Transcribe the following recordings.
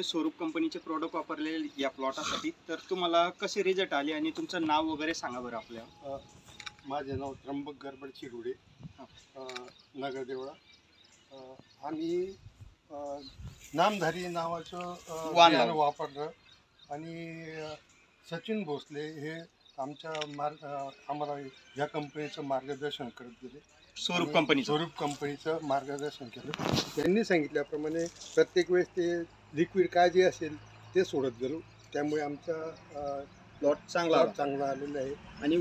स्वरूप कंपनीचे प्रोडक्ट वापरले या प्लॉटासाठी, तर तुम्हाला कसे रिझल्ट आले आणि तुमचं नाव वगैरे सांगा बरं आपल्या. माझे नाव त्र्यंबक गरबड चिरुडे, नगरदेवळा. आम्ही नामधारी नावाचं बियाणं वापरलं आणि सचिन भोसले हे आम्हाला या कंपनीचं मार्गदर्शन करत गेले. स्वरूप कंपनीचं मार्गदर्शन केलं. त्यांनी सांगितल्याप्रमाणे प्रत्येक वेळेस ते लिक्विड काय जे असेल ते सोडत गेलो. त्यामुळे आमचा प्लॉट चांगला आलेला आहे. आणि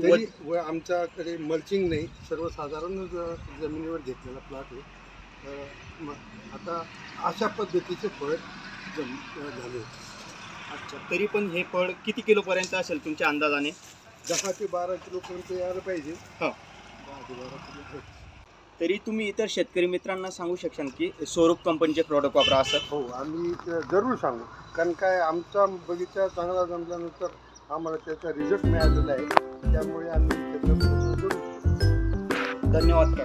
आमच्याकडे मल्चिंग नाही, सर्वसाधारण जमिनीवर घेतलेला प्लॉट आहे. आता अशा पद्धतीचे फळ झाले. अच्छा, तरी पण हे फळ किती किलोपर्यंत असेल तुमच्या अंदाजाने? 10 ते 12 किलोपर्यंत यायला पाहिजे. 10 ते 12 किलो. तरी तुम्ही इतर शेतकरी मित्रांना सांगू शकशाल की स्वरूप कंपनीचे प्रोडक्ट वापरा असं? हो, आम्ही जरूर सांगू. कारण काय, आमचा बगीचा चांगला जमल्यानंतर आम्हाला त्याचा रिझल्ट मिळालेला आहे. त्यामुळे आम्ही त्याचा धन्यवाद.